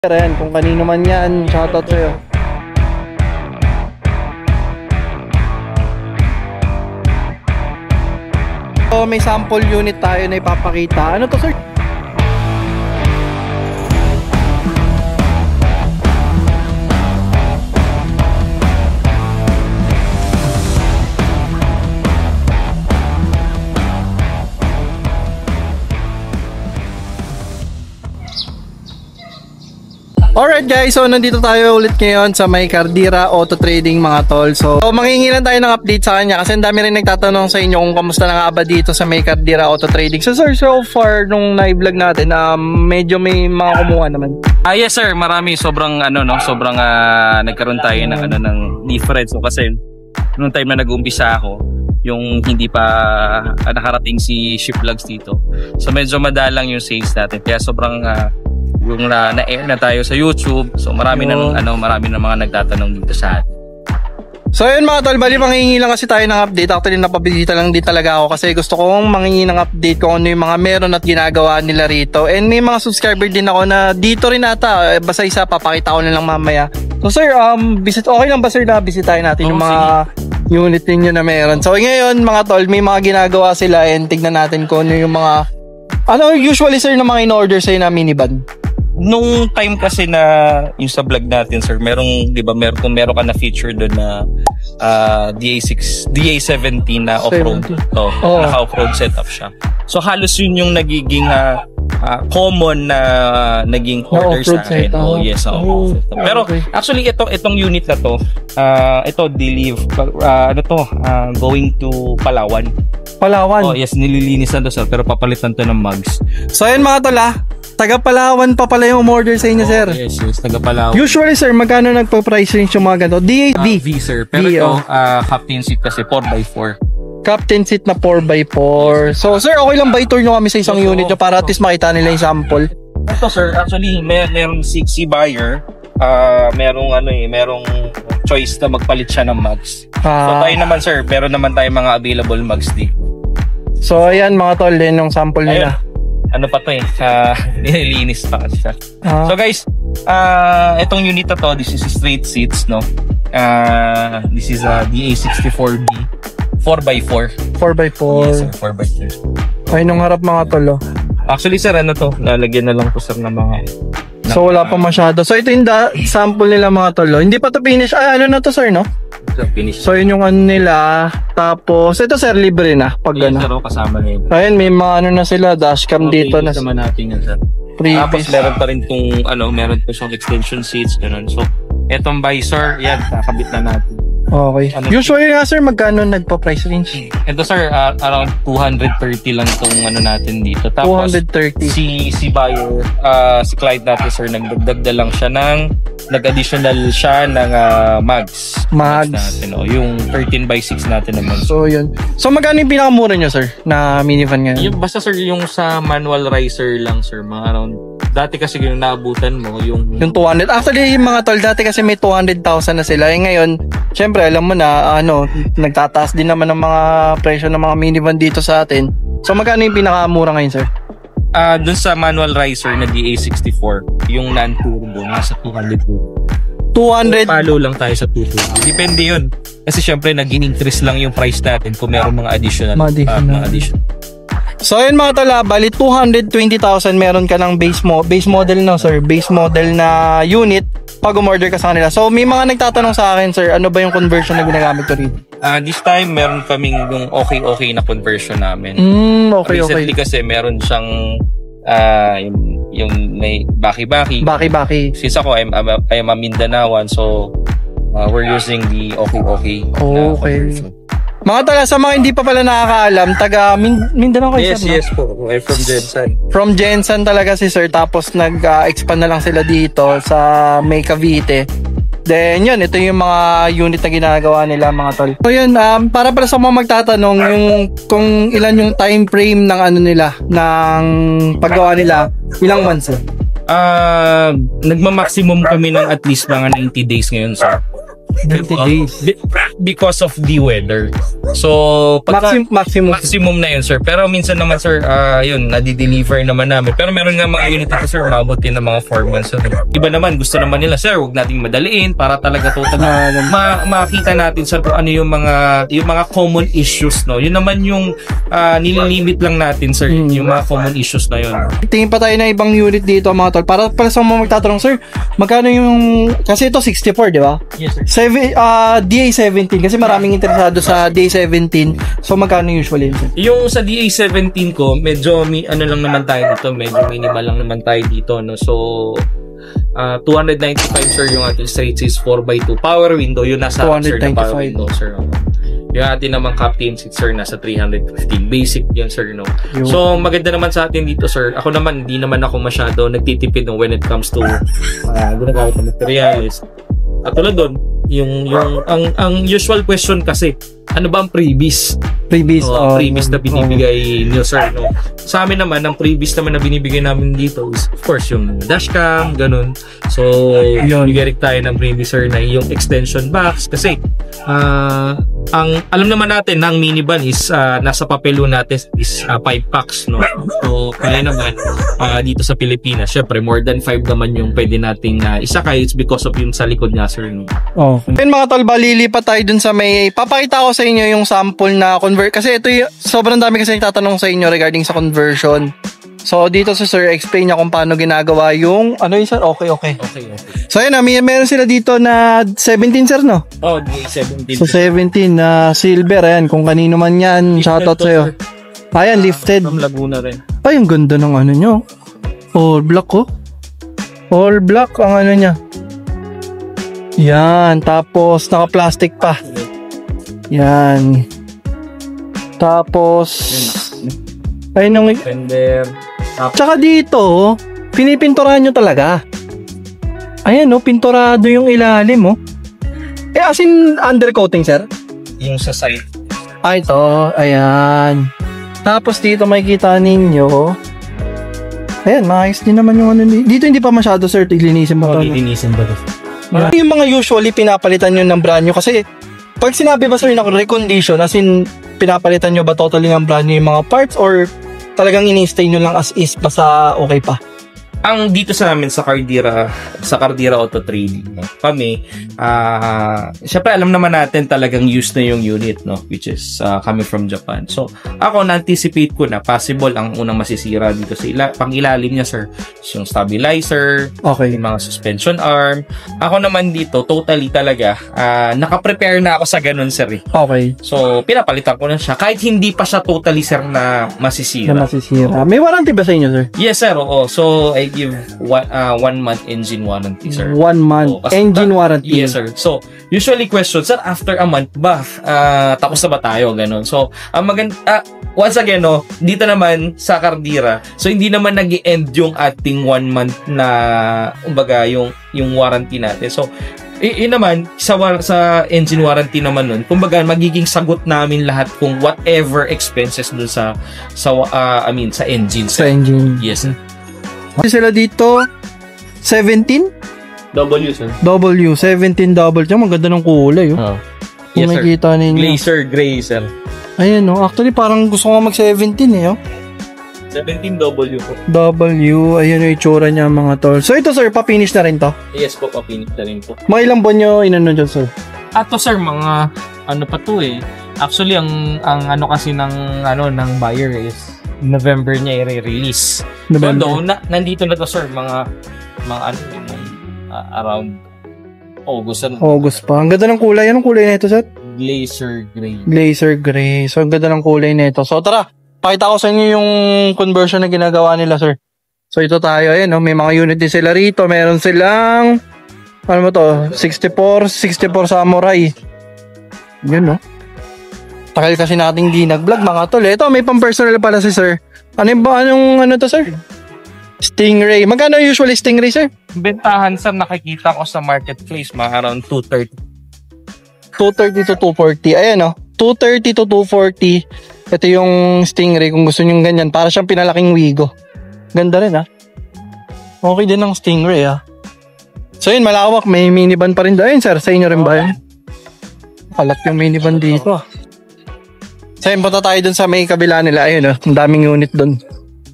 Ayan, kung kanino man yan, shoutout sa'yo. So, may sample unit tayo na ipapakita. Ano to, sir? Alright guys, so nandito tayo ulit ngayon sa may Cardira Auto Trading mga tol. So manghihingi lang tayo ng update sa kanya kasi ang dami rin nagtatanong sa inyo kung kamusta na nga ba dito sa may Cardira Auto Trading. So sir, so far nung na-vlog natin, medyo may mga kumuha naman. Yes sir, marami. Sobrang sobrang nagkaroon tayo ng ng difference. So kasi nung time na nag-uumpisa ako, yung hindi pa nakarating si Ship Vlogs dito. So medyo madalang yung sales natin. Kaya sobrang yung na-air na tayo sa YouTube. So marami na marami na mga nagtatanong dito sa atin. So ayun mga tol, bali manghihingi lang kasi tayo ng update. Actually napabisita lang din talaga ako kasi gusto kong manghihingi ng update kung ano yung mga meron at ginagawa nila rito. And may mga subscriber din ako na dito rin ata. Basta isa, papakita ko na lang mamaya. So sir, okay lang ba sir na bisitahin natin yung mga unit ninyo na meron? So ngayon mga tol, may mga ginagawa sila and tignan natin kung ano yung mga usually sir na mga in-order sa'yo na minivan. Nung time kasi na yung sa vlog natin sir, merong, di ba, meron ka na feature doon na DA17 na off-road. Naka-off-road setup siya. So halos yun yung nagiging common na naging order sa akin. Yes, pero actually itong unit na to, ito going to Palawan. Palawan? Yes, nililinis na to sir, pero papalitan to ng mugs. So ayun mga tol, taga Palawan pa pala yung order sa inyo sir. Yes, taga Palawan. Usually sir, magkano nagpa-price range yung mga ganito? DAV? V sir, pero ito captain seat kasi 4x4. Captain seat na 4x4. So sir, okay lang ba i-tour nyo kami sa isang unit nyo para at least makita nila yung sample? Ito sir, actually merong si buyer, merong choice na magpalit siya ng mugs. So tayo naman sir, meron naman tayo mga available mugs dito. So ayan mga tol, din yung sample nila. Ano pa to nililinis pa kasi siya. So guys, itong unit na to, this is straight seats, no? This is a DA64B 4x4. 4x4. Yes, sir, 4x4. Ay, nung harap mga tol, Actually sir, lalagyan na lang po sir ng mga so wala pa masyado. So ito yung sample nila mga tol. Hindi pa to finish. Ano na to sir, no? Finish. So yun yung nila. Tapos ito sir, libre na pag sir, kasama nila. Ayun, may mga na sila, dashcam dito na. Kasama natin yan sir. Tapos meron pa rin tong meron pa siyang extension seats ganun. So etong visor, yan, nakabit na natin. Okay. Usually nga sir, magkano nagpa-price range? Ito sir, around 230 lang itong natin dito. Tapos 230. si buyer, si client natin sir, nag-additional siya ng mags natin, yung 13x6 natin naman. So yun. So magkano yung pinakamura nyo sir na minivan ngayon? Yung basta sir, yung sa manual riser lang sir, mga around, dati kasi yung naabutan mo yung 200. Actually yung mga tol, dati kasi may 200,000 na sila. Ngayon, syempre alam mo na nagtataas din naman ng mga presyo ng mga minivan dito sa atin. So magkano yung pinakamura ngayon sir? Dun sa manual riser na DA64, yung non-turbo nasa 200. 200? Palo lang tayo sa 220. Depende yun. Kasi syempre nag-increase lang yung price natin kung meron mga additional. Mga additional. So ayun mga tol, bali 220,000 meron ka ng base model na sir, base model na unit pag umorder ka sa kanila. So may mga nagtatanong sa akin sir, ano ba yung conversion na ginagamit ko rito? This time meron kaming yung okay na conversion namin. Okay. Recently kasi meron siyang yung may baki-baki. Since ako I'm a Mindanaoan, so we're using the okay. Okay. Mga tala, sa mga hindi pa pala nakakaalam, taga Mindanao kayo sir, no? Yes po. I'm from Jensen. From Jensen talaga si sir, tapos nag-expand na lang sila dito sa May Cavite. Then yun, ito yung mga unit na ginagawa nila mga tol. So yun, para sa mga magtatanong kung ilan yung time frame ng nila, ng paggawa nila, ilang months sir? Nagma-maximum kami ng at least mga 90 days ngayon sir. 90 days. Because of the weather. So, Maximum. na yun, sir. Pero minsan naman, sir, yun, nadi-deliver naman namin. Pero meron nga mga unit ito, sir, umabot din ng mga 4 months. So, iba naman, gusto naman nila, sir, huwag nating madaliin para talaga total makita natin, sir, kung ano yung mga common issues, no? Yun naman yung nililimit lang natin, sir, yung mga common issues na yun. Tingin pa tayo na ibang unit dito, mga tol. Para sa mga magtatanong, sir, magkano yung... Kasi ito 64, di ba? Yes, sir. DA17, kasi maraming interesado sa DA17. So, magkano usually yun, sir? Yung sa DA17 ko, medyo ano lang naman tayo dito, medyo minimal lang naman tayo dito, no? So, 295, sir, yung ating straight is 4x2 power window, yun nasa sir, na power window, sir. Yung ating naman captain seat, sir, nasa 315 basic yun, sir, no? So, maganda naman sa atin dito, sir. Ako naman, hindi naman ako masyado nagtitipid no, when it comes to ginagamit ng materials. At tulad doon, ang usual question kasi, ano ba ang freebies? Freebies na binibigay niyo, sir, no? Sa amin naman, ang freebies naman na binibigay namin dito is, of course, yung dashcam, ganun. So, bigay tayo ng freebies, sir, na yung extension box. Kasi, ang alam naman natin na ang minivan is nasa papelo natin is 5 packs, no? So, kaya naman, dito sa Pilipinas, syempre, more than 5 naman yung pwede nating isakay. It's because of yung sa likod niya, sir, no? Okay. Mga tol, lilipat tayo dun sa papakita ko sa inyo yung sample na kasi ito sobrang dami kasi nagtatanong sa inyo regarding sa conversion. So dito sa sir, explain niya kung paano ginagawa yung sir? Okay. So ayun na, meron sila dito na 17, sir, no? DA17. So 17 na silver, ayan, kung kanino man yan, shoutout sa'yo. Ayan, lifted. From Laguna rin. Ay, ang ganda ng nyo. All black, oh. All black ang niya. Yan, tapos naka-plastic pa. Yan. Tapos ayun ang fender. Tsaka dito, pinipinturahan nyo talaga. Ayan, pinturado yung ilalim, as in undercoating, sir? Yung sa side. Ito, ayan. Tapos dito makikita ninyo, ayan, maayos din naman yung dito hindi pa masyado, sir, linisin mo to. Linisin ba to? Yung mga usually pinapalitan nyo ng brand new kasi pag sinabi ba sir na recondition, as in pinapalitan nyo ba totally ng brand new yung mga parts or talagang ini-stay nyo lang as is basta okay pa? Ang dito sa namin sa Cardira Auto Trading, no? Kami, syempre alam naman natin talagang used na yung unit, no? Which is coming from Japan. So, ako na-anticipate ko na possible ang unang masisira dito sa pang-ilalim niya, sir. Yung stabilizer, yung mga suspension arm. Ako naman dito, totally talaga, naka-prepare na ako sa ganun, sir. Okay. So, pinapalitan ko na siya. Kahit hindi pa siya totally, sir, na masisira. May warranty ba sa inyo, sir? Yes, sir. Oo. So, I give 1 month engine warranty, sir. 1 month engine warranty. Yes, sir. So, usually question, sir, after a month ba, tapos na ba tayo? Ganon. So, ang once again, no, dito naman sa Cardira, so hindi naman nag-end yung ating 1 month na, kumbaga, yung warranty natin. So, yun naman, sa engine warranty naman nun, kumbaga, magiging sagot namin lahat kung whatever expenses dun sa engine. Sa engine. Yes, sir. Sila dito 17? W, sir. W, 17 double. Yung maganda ng kulay, Yes, sir. Makikita ninyo. Glacier gray, sir. Ayan, actually parang gusto ko mag 17 17W po. W, ayan yung itsura niya, mga tol. So ito, sir, pa-finish na rin to? Yes po, pa-finish na rin po. Mga ilang buwan nyo inano dyan, sir? Ato, sir, mga ano pa to Actually, ang ano kasi ng buyer is November niya i-release. November. So, nandito na to, sir, mga around August. August pa. Ang ganda ng kulay. Anong kulay na ito, sir? Glacier gray. Glacier gray. So, ang ganda ng kulay na ito. So, tara. Pakita ko sa inyo yung conversion na ginagawa nila, sir. So, ito tayo. Ayan, may mga unit din sila rito. Meron silang, 64 Samurai. Yun, Takal kasi nating di nag-vlog, mga tol. Ito, may pang-personal pala si sir. Anong to, sir? Stingray. Magkano usually Stingray, sir? Bentahan, sir, nakikita ko sa marketplace, mga around 230. 230 to 240. Ayan, 230 to 240. Ito yung Stingray kung gusto nyo ganyan. Para siyang pinalaking Wigo. Ganda rin, Okay din ang Stingray, So yun, malawak. May minivan pa rin doon, sir. Sa inyo rin ba yun? Kalat yung minivan dito, So yun, punta tayo dun sa may kabila nila. Ayun ang daming unit dun.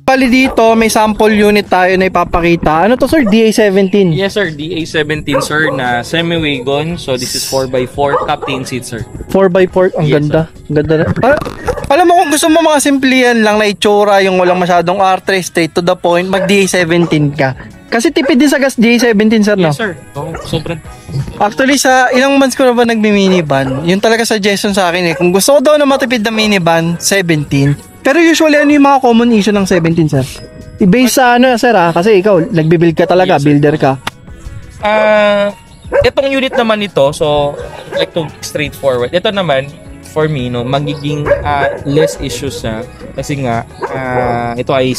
Pali dito, may sample unit tayo na ipapakita. Ano to sir? DA17? Yes sir, DA17 sir na semi-wagon. So this is 4x4 captain seat sir. 4x4, ang Yes, ganda. Ang ganda na. Alam mo kung gusto mo mga simplihan lang na itsura, yung walang masyadong R3, straight to the point, mag DA17 ka. Kasi tipid din sa gas DA17 sir, no? Yes sir, sobrang. Actually, sa ilang months ko na ba nagmi-minivan, yun talaga suggestion sa akin eh. Kung gusto ko daw na matipid na minivan, 17. Pero usually, ano yung mga common issue ng 17, sir? I-base sa ano, sir, kasi ikaw, nagbibuild ka talaga, Yes, sir. builder ka. Itong unit naman ito, so like to straightforward. Ito naman, for me, no, magiging less issues siya kasi nga ito ay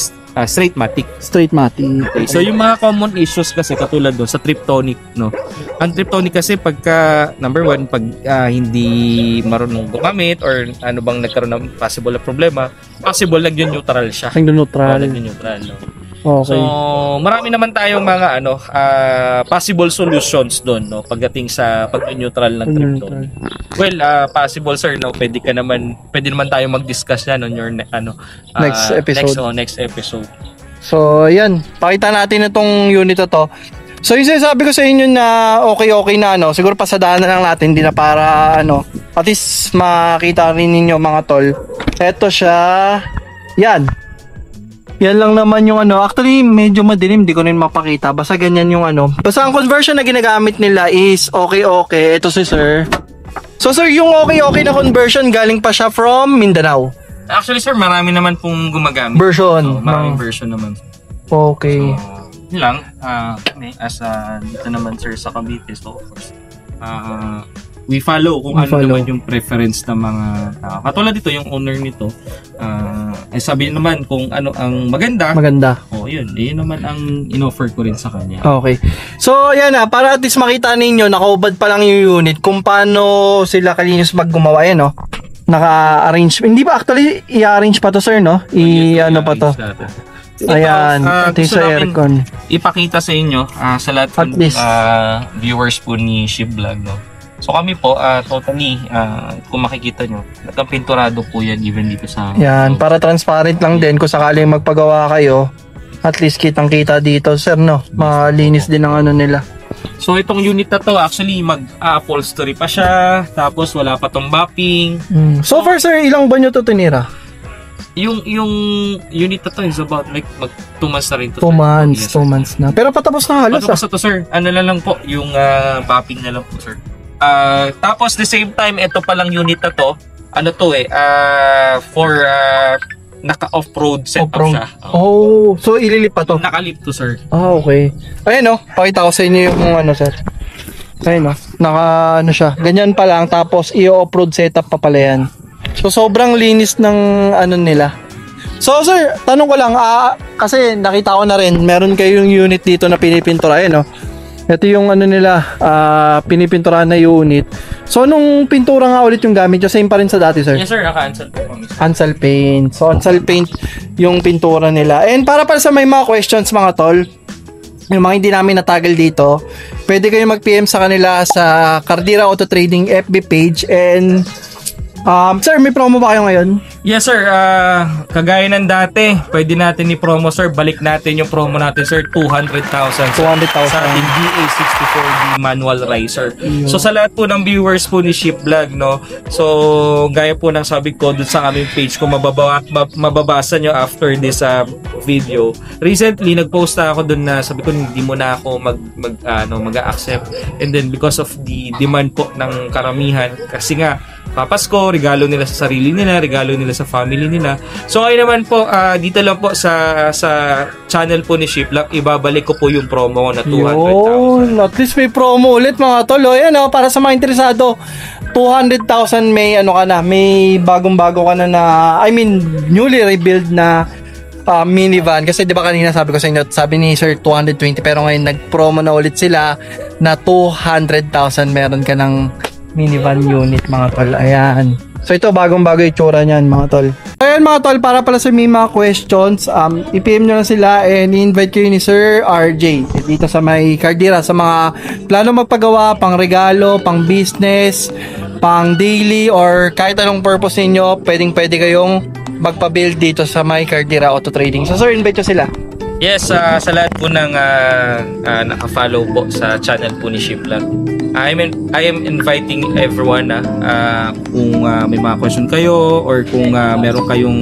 straight matic. Straight matic. Okay. So yung mga common issues kasi katulad doon sa Triptonic, no. Ang Triptonic kasi pagka number one, pag hindi marunong gumamit or ano bang nagkaroon ng possible na problema, possible nag-neutral siya. Neutral. Nag-neutral, no. Okay. So, marami naman tayong mga possible solutions doon, no, pagdating sa pag-neutral ng Triptonic. Well, possible sir, no, pwede naman tayo mag-discuss yan on your Next episode. Next episode. So, yan. Pakita natin itong unit na to. So, yung sinasabi ko sa inyo na okay na, no, siguro pasadahan na lang natin, hindi na para, at least makita rin ninyo mga tol. Ito siya. Yan. Yan lang naman yung actually medyo madilim, di ko rin mapakita. Basta ganyan yung Basta ang conversion na ginagamit nila is okay. Ito si sir. So sir, yung okay na conversion galing pa siya from Mindanao. Actually sir, marami naman pong gumagamit. Version. So, maraming version naman. Okay. So, yun lang. As dito naman sir sa Cavite, so of course, we follow kung naman yung preference ng mga tao. Katulad dito, yung owner nito, sabi naman kung ano ang maganda. Yun naman ang in-offer ko rin sa kanya. Okay. So, yan para at least makita ninyo, nakaubad pa lang yung unit, kung paano sila kalinis maggumawa yan, no? Naka-arrange. Hindi ba actually i-arrange pa to, sir, no? Pa to? Ayan, ito yung sa aircon. Ipakita sa inyo, sa lahat ng viewers po ni Ship Vlog, no? So kami po, totally, kung makikita nyo, nagpinturado po yan even dito sa... Yan, para transparent lang din kung sakaling magpagawa kayo, at least kitang-kita dito, sir, no? Malinis din ang nila. So itong unit na to, actually mag-upholstery pa siya, tapos wala pa tong mapping. So far, sir, ilang ba nyo to tinira? Yung unit na to is about like 2 months na rin to. 2 months na. Pero patapos na halos. Patapos na to, sir. Ano na lang po, yung mapping na lang po, sir. Tapos the same time, ito palang unit na to, for naka-off-road setup siya. So ililipat to? Nakalip to, sir. Okay. Ayun pakita ko sa inyo yung sir. Ayun naka siya. Ganyan pa lang, tapos i-off-road setup pa pala yan. So sobrang linis ng nila. So sir, tanong ko lang, kasi nakita ko na rin, meron kayong unit dito na pinipintura, Ito yung nila, pinipinturahan na unit. So, nung pintura nga ulit yung gamit nyo, same pa rin sa dati, sir? Yes, sir. Ansel po kami. Ansel paint. So, Ansel paint yung pintura nila. And para sa may mga questions, mga tol, yung mga hindi namin natagal dito, pwede kayo mag-PM sa kanila sa Cardira Auto Trading FB page. And, sir, may promo ba kayo ngayon? Yes, sir. Kagaya ng dati, pwede natin i-promo, sir. Balik natin yung promo natin, sir. 200,000. Sa ating DA64D manual riser. So, sa lahat po ng viewers po ni Ship Vlog, no? So, gaya po ng sabi ko dun sa aming page, kung mababasa nyo after this video. Recently, nag-post na ako dun na sabi ko, hindi mo na ako mag-accept. And then, because of the demand po ng karamihan, kasi nga, Papasko, regalo nila sa sarili nila, regalo nila sa family nila. So ngayon naman po, dito lang po sa channel po ni Ship Vlog, ibabalik ko po yung promo ko na 200,000. At least may promo ulit mga tol. Yan para sa mga interesado, 200,000 may may bagong-bago ka na newly rebuild na minivan. Kasi di ba kanina sabi ko sa inyo, sabi ni Sir 220, pero ngayon nag-promo na ulit sila na 200,000 meron ka ng minivan unit mga tol. Ayan. So ito bagong-bago yung itsura niyan mga tol. Ayan mga tol, para pala sa may mga questions, i-PM nyo na sila and i-invite kayo ni Sir RJ dito sa may Cardira sa mga plano magpagawa, pang regalo, pang business, pang daily or kahit anong purpose ninyo, pwede kayong magpa-build dito sa My Cardera Auto Trading. So sir, invite nyo sila. Yes, sa lahat po ng naka-follow po sa channel po ni Shiplag. I am inviting everyone kung may mga question kayo or kung meron kayong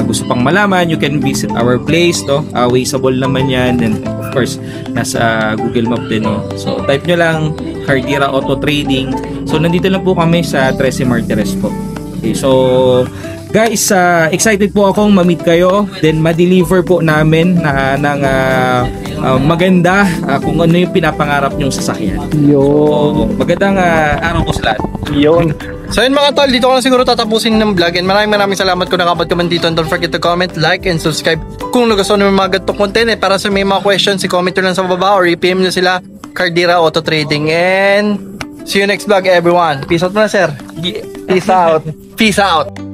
gusto pang malaman, you can visit our place, no? Wasteable naman yan, and of course nasa Google Map din, no? So type nyo lang Cardera Auto Trading. So nandito lang po kami sa 13 Martires po. Okay, so guys, excited po akong ma-meet kayo, then ma-deliver po namin ng maganda kung ano yung pinapangarap nyong sasakyan. So, magandang araw po sa lahat. Yun. So yun mga tol, dito ko na siguro tatapusin ng vlog, and maraming salamat kung nakabot ka man dito, and don't forget to comment, like, and subscribe kung nagustuhan mo yung mga ganitong content. Para sa may mga questions, i-comment nyo lang sa baba or i-PM nyo sila Cardera Auto Trading, and see you next vlog everyone. Peace out muna sir. Peace out. Peace out.